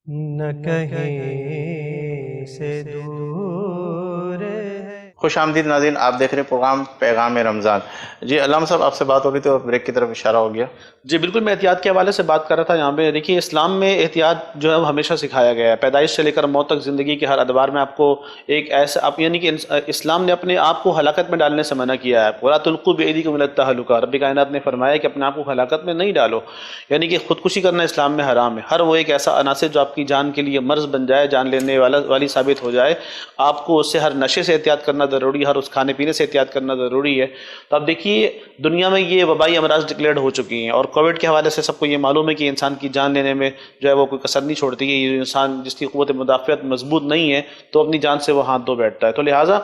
نہ کہیں سے دور ہے۔ خوش آمدید ناظرین، آپ دیکھ رہے ہیں پروگرام پیغام رمضان۔ جی علامہ صاحب، آپ سے بات ہو رہی تھی اور بریک کی طرف اشارہ ہو گیا۔ جی بالکل، میں احتیاط کے حوالے سے بات کر رہا تھا۔ یہاں پہ دیکھیے، اسلام میں احتیاط جو ہے وہ ہمیشہ سکھایا گیا ہے، پیدائش سے لے کر موت تک زندگی کے ہر ادوار میں آپ کو ایک ایسا یعنی کہ اسلام نے اپنے آپ کو ہلاکت میں ڈالنے سے منع کیا ہے۔ وَلَا تُلْقُوا بِأَيْدِيكُمْ إِلَى التَّهْلُكَةِ، رب کائنات نے فرمایا کہ اپنے آپ کو ہلاکت میں نہیں ڈالو، یعنی کہ خودکشی کرنا اسلام میں حرام ہے۔ ہر وہ ایک ایسا عناصر جو آپ کی جان کے لیے مرض بن جائے، جان لینے والی ثابت ہو جائے، آپ کو اس سے ہر نشے سے احتیاط کرنا ضروری ہے، ہر اس کھانے پینے سے احتیاط کرنا ضروری ہے۔ تو اب دیکھیے، دنیا میں یہ وبائی امراض ڈکلیئرڈ ہو چکی ہیں، اور کووڈ کے حوالے سے سب کو یہ معلوم ہے کہ انسان کی جان لینے میں جو ہے وہ کوئی کسر نہیں چھوڑتی ہے۔ یہ انسان جس کی قوت مدافعت مضبوط نہیں ہے تو اپنی جان سے وہ ہاتھ دھو بیٹھتا ہے۔ تو لہٰذا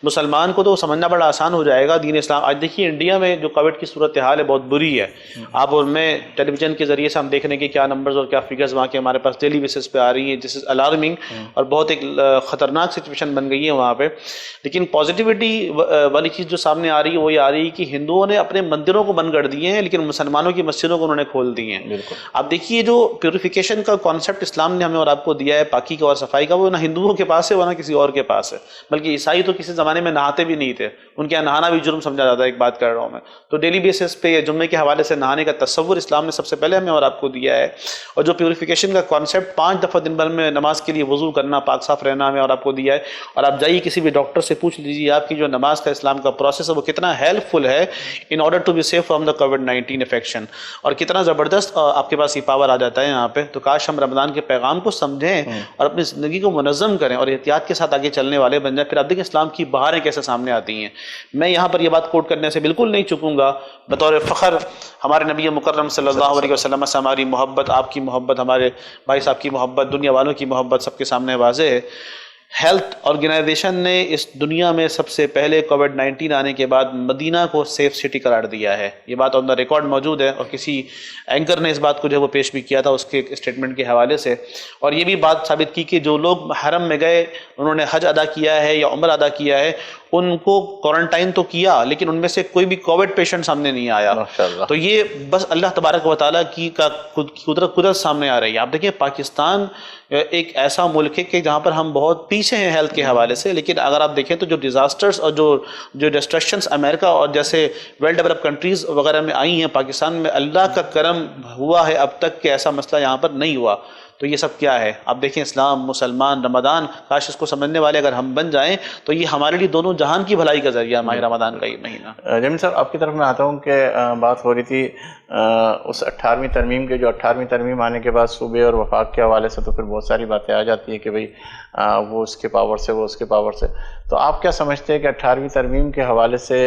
مسلمان کو تو سمجھنا بڑا آسان ہو جائے گا دین اسلام۔ آج دیکھیے انڈیا میں جو کووڈ کی صورتحال ہے بہت بری ہے۔ آپ اور میں ٹیلی ویژن کے ذریعے سے ہم دیکھ رہے ہیں کہ کیا نمبرز اور کیا فگرز وہاں کے ہمارے پاس ڈیلی بیسس پہ آ رہی ہیں، جس از الارمنگ، اور بہت ایک خطرناک سچویشن بن گئی ہے وہاں پہ۔ لیکن پازیٹیوٹی والی چیز جو سامنے آ رہی ہے وہ یہ آ رہی ہے کہ ہندوؤں نے اپنے مندروں کو بند کر دیے ہیں، لیکن مسلمانوں کی مسجدوں کو انہوں نے کھول دی ہیں۔ اب دیکھیے، جو پیوریفیکیشن کا کانسیپٹ اسلام نے ہمیں اور آپ کو دیا ہے، پاکی کا اور صفائی کا، وہ نہ ہندوؤں کے پاس ہے وہ نہ کسی اور کے پاس ہے۔ بلکہ عیسائی تو کسی زمانے میں نہاتے بھی نہیں تھے، ان کے یہاں نہانا بھی جرم سمجھا جاتا ہے، ایک بات کر رہا ہوں میں۔ تو ڈیلی بیسس پہ جمعے کے حوالے سے نہانے کا تصور اسلام نے سب سے پہلے ہمیں اور آپ کو دیا ہے۔ اور جو پیوریفیکیشن کا کانسیپٹ 5 دفعہ دن بھر میں نماز کے لیے وضو کرنا، پاک صاف رہنا، ہمیں اور آپ کو دیا ہے۔ اور آپ جائیے کسی بھی ڈاکٹر سے پوچھ لیجیے آپ کی جو نماز کا اسلام کا پروسیس ہے وہ کتنا ہیلپ فل ہے in order to be safe from the کووڈ-19 انفیکشن، اور کتنا زبردست آپ کے پاس یہ پاور آ جاتا ہے یہاں پہ۔ تو کاش ہم رمضان کے پیغام کو سمجھیں اور اپنی زندگی کو منظم کریں اور احتیاط کے ساتھ آگے چلنے والے بن جائیں۔ پھر آپ دیکھیں اسلام کی بہاریں کیسے سامنے آتی ہیں۔ میں یہاں پر یہ بات کوٹ کرنے سے بالکل نہیں چکوں گا، بطور فخر ہمارے نبی مکرم صلی اللہ علیہ وسلم سے ہماری محبت، آپ کی محبت، ہمارے بھائی صاحب کی محبت، دنیا والوں کی محبت سب کے سامنے واضح ہے۔ ہیلتھ آرگنائزیشن نے اس دنیا میں سب سے پہلے کووڈ-19 آنے کے بعد مدینہ کو سیف سٹی قرار دیا ہے۔ یہ بات آن دا ریکارڈ موجود ہے، اور کسی اینکر نے اس بات کو جو ہے وہ پیش بھی کیا تھا اس کے اسٹیٹمنٹ کے حوالے سے، اور یہ بھی بات ثابت کی کہ جو لوگ حرم میں گئے، انہوں نے حج ادا کیا ہے یا عمرہ ادا کیا ہے، ان کو کوارنٹائن تو کیا، لیکن ان میں سے کوئی بھی کووڈ پیشنٹ سامنے نہیں آیا۔ تو یہ بس اللہ تبارک و تعالیٰ کی قدرت سامنے آ رہی ہے۔ آپ دیکھیں، پاکستان ایک ایسا ملک ہے کہ جہاں پر ہم بہت پیچھے ہیں ہیلتھ کے حوالے سے، لیکن اگر آپ دیکھیں تو جو ڈیزاسٹرز اور جو ڈسٹرکشنز امریکہ اور جیسے ویل ڈیولپ کنٹریز وغیرہ میں آئی ہیں، پاکستان میں اللہ کا کرم ہوا ہے اب تک کہ ایسا مسئلہ یہاں پر نہیں ہوا۔ تو یہ سب کیا ہے؟ آپ دیکھیں، اسلام، مسلمان، رمضان، کاش اس کو سمجھنے والے اگر ہم بن جائیں تو یہ ہمارے لیے دونوں جہان کی بھلائی کا ذریعہ ماہ رمضان کا یہ مہینہ۔ جمیل صاحب، آپ کی طرف میں آتا ہوں کہ بات ہو رہی تھی اس 18ویں ترمیم کے، جو 18ویں ترمیم آنے کے بعد صوبے اور وفاق کے حوالے سے تو پھر بہت ساری باتیں آ جاتی ہیں کہ بھئی وہ اس کے پاور سے، وہ اس کے پاور سے۔ تو آپ کیا سمجھتے ہیں کہ 18ویں ترمیم کے حوالے سے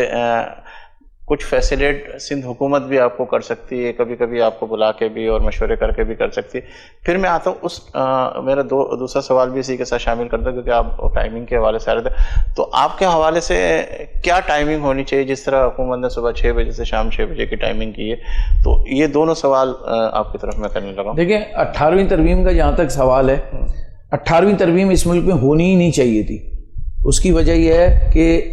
کچھ فیسیلیٹ سندھ حکومت بھی آپ کو کر سکتی ہے، کبھی کبھی آپ کو بلا کے بھی اور مشورے کر کے بھی کر سکتی ہے؟ پھر میں آتا ہوں میرا دوسرا سوال بھی اسی کے ساتھ شامل کرتا ہوں، کیونکہ آپ ٹائمنگ کے حوالے سے آ رہے تھے، تو آپ کے حوالے سے کیا ٹائمنگ ہونی چاہیے؟ جس طرح حکومت نے صبح 6 بجے سے شام 6 بجے کی ٹائمنگ کی ہے، تو یہ دونوں سوال آپ کی طرف میں کرنے لگا ہوں۔ دیکھیں، 18ویں ترمیم کا جہاں تک سوال ہے، 18ویں ترمیم اس ملک میں ہونی ہی نہیں چاہیے تھی۔ اس کی وجہ یہ ہے کہ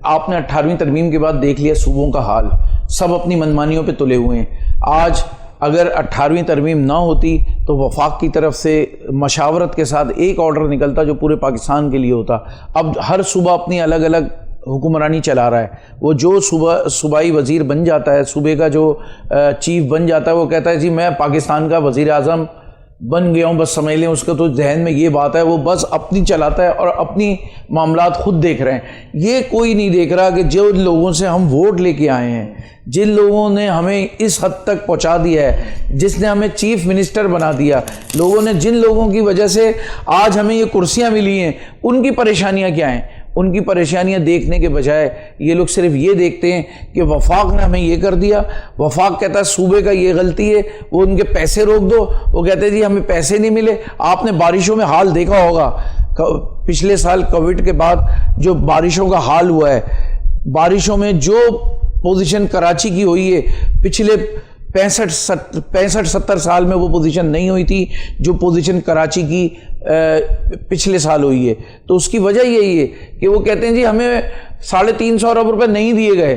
آپ نے 18ویں ترمیم کے بعد دیکھ لیا صوبوں کا حال، سب اپنی منمانیوں پہ تلے ہوئے ہیں۔ آج اگر 18ویں ترمیم نہ ہوتی تو وفاق کی طرف سے مشاورت کے ساتھ ایک آرڈر نکلتا جو پورے پاکستان کے لیے ہوتا۔ اب ہر صوبہ اپنی الگ الگ حکمرانی چلا رہا ہے۔ وہ جو صوبائی وزیر بن جاتا ہے، صوبے کا جو چیف بن جاتا ہے، وہ کہتا ہے جی میں پاکستان کا وزیر اعظم بن گیا ہوں، بس سمجھ لیں اس کا تو ذہن میں یہ بات ہے، وہ بس اپنی چلاتا ہے اور اپنی معاملات خود دیکھ رہے ہیں۔ یہ کوئی نہیں دیکھ رہا کہ جو لوگوں سے ہم ووٹ لے کے آئے ہیں، جن لوگوں نے ہمیں اس حد تک پہنچا دیا ہے، جس نے ہمیں چیف منسٹر بنا دیا، لوگوں نے جن لوگوں کی وجہ سے آج ہمیں یہ کرسیاں ملی ہیں، ان کی پریشانیاں کیا ہیں؟ ان کی پریشانیاں دیکھنے کے بجائے یہ لوگ صرف یہ دیکھتے ہیں کہ وفاق نے ہمیں یہ کر دیا، وفاق کہتا ہے صوبے کا یہ غلطی ہے، وہ ان کے پیسے روک دو، وہ کہتے ہیں جی ہمیں پیسے نہیں ملے۔ آپ نے بارشوں میں حال دیکھا ہوگا، پچھلے سال کووڈ کے بعد جو بارشوں کا حال ہوا ہے، بارشوں میں جو پوزیشن کراچی کی ہوئی ہے پچھلے 65-70 سال میں وہ پوزیشن نہیں ہوئی تھی جو پوزیشن کراچی کی پچھلے سال ہوئی ہے۔ تو اس کی وجہ یہی ہے کہ وہ کہتے ہیں جی ہمیں 350 ارب روپے نہیں دیے گئے،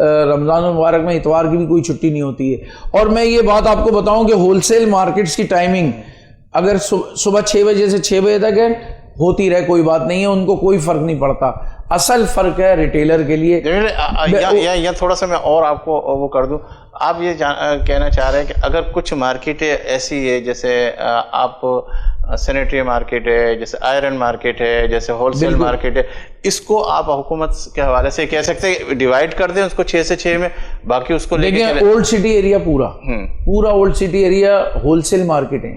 رمضان المبارک میں اتوار کی بھی کوئی چھٹی نہیں ہوتی ہے. اور میں یہ بات آپ کو بتاؤں کہ ہول سیل مارکیٹس کی ٹائمنگ اگر صبح 6 بجے سے 6 بجے تک ہے ہوتی رہے کوئی بات نہیں ہے, ان کو کوئی فرق نہیں پڑتا. اصل فرق ہے ریٹیلر کے لیے. یا تھوڑا سا میں اور آپ کو وہ کر دوں, آپ یہ کہنا چاہ رہے ہیں کہ اگر کچھ مارکیٹیں ایسی ہے جیسے آپ سینیٹری مارکیٹ ہے, جیسے آئرن مارکیٹ ہے, جیسے ہول سیل مارکیٹ ہے, اس کو آپ حکومت کے حوالے سے کہہ سکتے ہیں ڈیوائیڈ کر دیں اس کو 6 سے 6 میں, باقی اس کو لے کے اولڈ سٹی ایریا پورا old city area wholesale market ہے.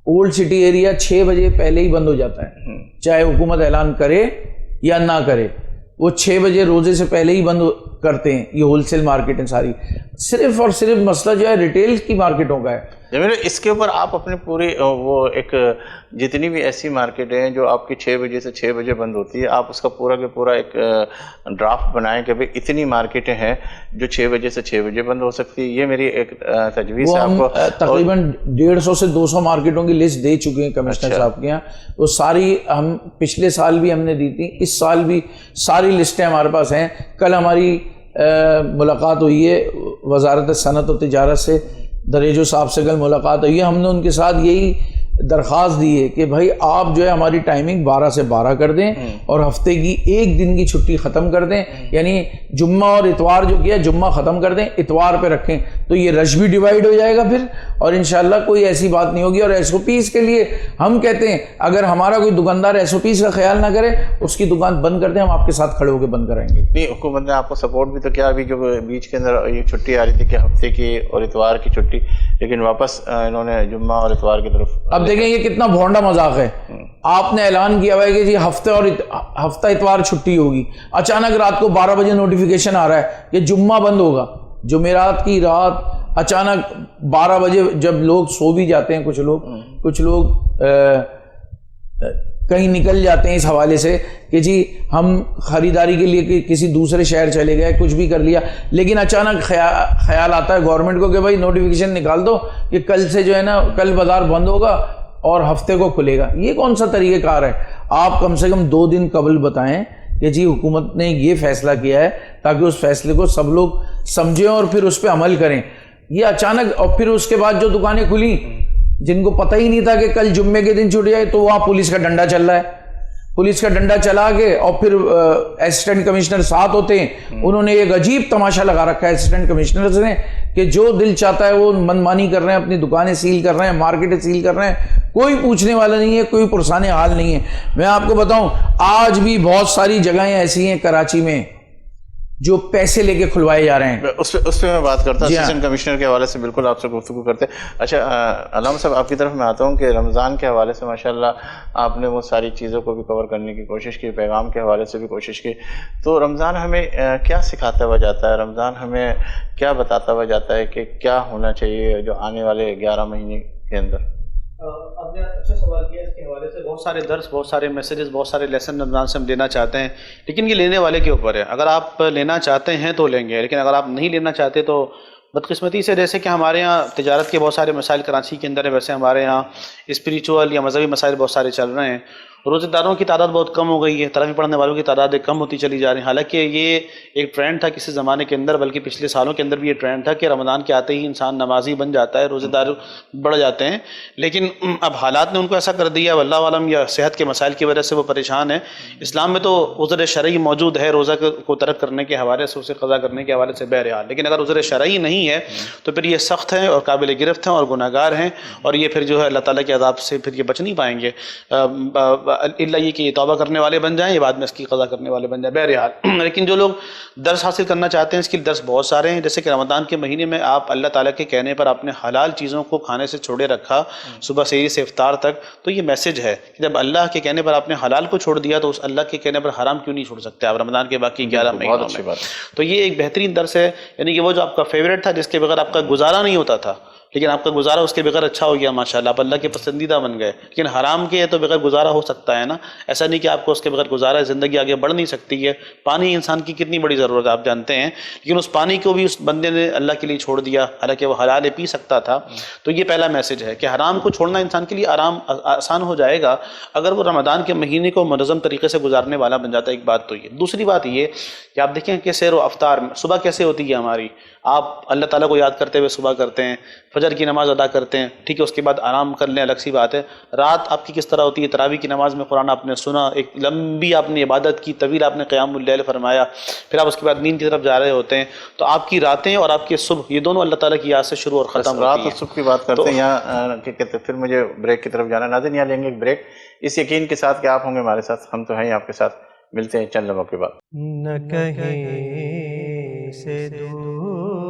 اولڈ سٹی ایریا 6 بجے پہلے ہی بند ہو جاتا ہے, چاہے حکومت اعلان کرے یا نہ کرے, وہ 6 بجے روزے سے پہلے ہی بند کرتے ہیں. یہ ہول سیل مارکیٹیں ساری صرف اور صرف مسئلہ جو ہے ریٹیل کی مارکیٹوں کا ہے. اس کے اوپر آپ اپنی پوری وہ ایک جتنی بھی ایسی مارکیٹیں ہیں جو آپ کی 6 بجے سے 6 بجے بند ہوتی ہے, آپ اس کا پورا کے پورا ایک ڈرافٹ بنائیں کہ بھئی اتنی مارکیٹیں ہیں جو 6 بجے سے 6 بجے بند ہو سکتی ہے. یہ میری ایک تجویز ہے آپ کو. تقریباً 150 سے 200 مارکیٹوں کی لسٹ دے چکے ہیں کمشنر صاحب کے یہاں. وہ ساری ہم پچھلے سال بھی ہم نے دی تھی, اس سال بھی ساری لسٹیں ہمارے پاس ہیں. کل ہماری ملاقات ہوئی ہے وزارت صنعت و تجارت سے, دریجو صاحب سے کل ملاقات ہوئی ہے. ہم نے ان کے ساتھ یہی درخواست دی ہے کہ بھائی آپ جو ہے ہماری ٹائمنگ 12 سے 12 کر دیں اور ہفتے کی 1 دن کی چھٹی ختم کر دیں, یعنی جمعہ اور اتوار جو کیا جمعہ ختم کر دیں, اتوار پہ رکھیں, تو یہ رش بھی ڈیوائیڈ ہو جائے گا پھر, اور انشاءاللہ کوئی ایسی بات نہیں ہوگی. اور ایس او پیز کے لیے ہم کہتے ہیں اگر ہمارا کوئی دکاندار ایس او پیز کا خیال نہ کرے اس کی دکان بند کر دیں, ہم آپ کے ساتھ کھڑے ہو کے بند کرائیں گے. نہیں, حکومت نے آپ کو سپورٹ بھی تو کیا, ابھی جو بیچ کے اندر یہ چھٹی آ رہی تھی کہ ہفتے کی اور اتوار کی چھٹی, لیکن واپس انہوں نے جمعہ اور اتوار کی طرف. اب دیکھیں یہ کتنا بھونڈا مذاق ہے. آپ نے اعلان کیا ہوا ہے کہ جی ہفتہ اتوار چھٹی ہوگی, اچانک رات کو 12 بجے نوٹیفیکیشن آ رہا ہے کہ جمعہ بند ہوگا. جمعرات کی رات اچانک 12 بجے جب لوگ سو بھی جاتے ہیں, کچھ لوگ کہیں نکل جاتے ہیں اس حوالے سے کہ جی ہم خریداری کے لیے کسی دوسرے شہر چلے گئے, کچھ بھی کر لیا, لیکن اچانک خیال آتا ہے گورنمنٹ کو کہ بھائی نوٹیفیکیشن نکال دو کہ کل سے جو ہے نا کل بازار بند ہوگا اور ہفتے کو کھلے گا. یہ کون سا طریقہ کار ہے؟ آپ کم سے کم 2 دن قبل بتائیں کہ جی حکومت نے یہ فیصلہ کیا ہے, تاکہ اس فیصلے کو سب لوگ سمجھیں اور پھر اس پہ عمل کریں. یہ اچانک, اور پھر اس کے بعد جو دکانیں کھلی جن کو پتہ ہی نہیں تھا کہ کل جمعے کے دن چھوٹ جائے, تو وہاں پولیس کا ڈنڈا چل رہا ہے. پولیس کا ڈنڈا چلا کے اور پھر اسسٹنٹ کمشنر ساتھ ہوتے ہیں, انہوں نے ایک عجیب تماشا لگا رکھا ہے اسسٹنٹ کمشنرز نے کہ جو دل چاہتا ہے وہ منمانی کر رہے ہیں, اپنی دکانیں سیل کر رہے ہیں, مارکیٹیں سیل کر رہے ہیں, کوئی پوچھنے والا نہیں ہے, کوئی پرسان حال نہیں ہے. میں آپ کو بتاؤں آج بھی بہت ساری جگہیں ایسی ہیں کراچی میں جو پیسے لے کے کھلوائے جا رہے ہیں. اس پہ میں بات کرتا ہوں, اسسٹنٹ کمشنر کے حوالے سے بالکل آپ سے گفتگو کرتے ہیں. اچھا علامہ صاحب, آپ کی طرف میں آتا ہوں کہ رمضان کے حوالے سے ماشاءاللہ آپ نے وہ ساری چیزوں کو بھی کور کرنے کی کوشش کی, پیغام کے حوالے سے بھی کوشش کی. تو رمضان ہمیں کیا سکھاتا ہوا جاتا ہے, رمضان ہمیں کیا بتاتا ہوا جاتا ہے کہ کیا ہونا چاہیے جو آنے والے 11 مہینے کے اندر؟ آپ نے اچھا سوال کیا, اس کے حوالے سے بہت سارے درس, بہت سارے میسیجز, بہت سارے لیسن رمضان سے ہم لینا چاہتے ہیں, لیکن یہ لینے والے کے اوپر ہے. اگر آپ لینا چاہتے ہیں تو لیں گے, لیکن اگر آپ نہیں لینا چاہتے تو بدقسمتی سے, جیسے کہ ہمارے یہاں تجارت کے بہت سارے مسائل کراچی کے اندر ہے, ویسے ہمارے یہاں اسپریچول یا مذہبی مسائل بہت سارے چل رہے ہیں. روزہ داروں کی تعداد بہت کم ہو گئی ہے, تراویح پڑھنے والوں کی تعداد کم ہوتی چلی جا رہی ہے. حالانکہ یہ ایک ٹرینڈ تھا کسی زمانے کے اندر, بلکہ پچھلے سالوں کے اندر بھی یہ ٹرینڈ تھا کہ رمضان کے آتے ہی انسان نمازی بن جاتا ہے, روزہ دار بڑھ جاتے ہیں. لیکن اب حالات نے ان کو ایسا کر دیا, واللہ عالم, یا صحت کے مسائل کی وجہ سے وہ پریشان ہیں. اسلام میں تو عذر شرعی موجود ہے روزہ کو ترک کرنے کے حوالے سے, اسے قضا کرنے کے حوالے سے بہرحال, لیکن اگر عذر شرعی نہیں ہے تو پھر یہ سخت ہیں اور قابل گرفت ہیں اور گناہگار ہیں, اور یہ پھر جو ہے اللہ تعالیٰ کے عذاب سے پھر یہ بچ نہیں پائیں گے, الا یہ کہ توبہ کرنے والے بن جائیں, یہ بعد میں اس کی قضا کرنے والے بن جائیں بہرحال. لیکن جو لوگ درس حاصل کرنا چاہتے ہیں اس کے درس بہت سارے ہیں. جیسے کہ رمضان کے مہینے میں آپ اللہ تعالیٰ کے کہنے پر آپ نے حلال چیزوں کو کھانے سے چھوڑے رکھا صبح سحری سے افطار تک, تو یہ میسج ہے کہ جب اللہ کے کہنے پر آپ نے حلال کو چھوڑ دیا تو اس اللہ کے کہنے پر حرام کیوں نہیں چھوڑ سکتے آپ رمضان کے باقی 11 مہینوں میں. تو یہ ایک بہترین درس ہے, یعنی کہ وہ جو آپ کا فیوریٹ تھا جس کے بغیر آپ کا گزارا نہیں ہوتا تھا, لیکن آپ کا گزارا اس کے بغیر اچھا ہو گیا ماشاءاللہ، آپ اللہ کے پسندیدہ بن گئے. لیکن حرام کے تو بغیر گزارا ہو سکتا ہے نا، ایسا نہیں کہ آپ کو اس کے بغیر گزارا ہے، زندگی آگے بڑھ نہیں سکتی ہے. پانی انسان کی کتنی بڑی ضرورت ہے آپ جانتے ہیں، لیکن اس پانی کو بھی اس بندے نے اللہ کے لیے چھوڑ دیا، حالانکہ وہ حلال پی سکتا تھا. تو یہ پہلا میسج ہے کہ حرام کو چھوڑنا انسان کے لیے آسان ہو جائے گا اگر وہ رمضان کے مہینے کو منظم طریقے سے گزارنے والا بن جاتا ہے. ایک بات تو یہ. دوسری بات یہ کہ آپ دیکھیں کہ سیر و افطار میں صبح کیسے ہوتی ہے ہماری، آپ اللہ تعالیٰ کو یاد کرتے ہوئے صبح کرتے ہیں، فجر کی نماز ادا کرتے ہیں، ٹھیک ہے، اس کے بعد آرام کر لیں، الگ سی بات ہے. رات آپ کی کس طرح ہوتی ہے، تراویح کی نماز میں قرآن آپ نے سنا، ایک لمبی آپ نے عبادت کی، طویل آپ نے قیام اللیل فرمایا، پھر آپ اس کے بعد نیند کی طرف جا رہے ہوتے ہیں. تو آپ کی راتیں اور آپ کے صبح یہ دونوں اللہ تعالیٰ کی یاد سے شروع اور ختم رات ہوتی اور ہیں. صبح کی بات کرتے ہیں یہاں کہ کہتے پھر مجھے بریک کی طرف جانا. ناظرین یہاں لیں گے ایک بریک، اس یقین کے ساتھ کہ آپ ہوں گے ہمارے ساتھ، ہم تو ہیں آپ کے ساتھ. ملتے ہیں چند لمحوں کے بعد. نہ کہیں سے دور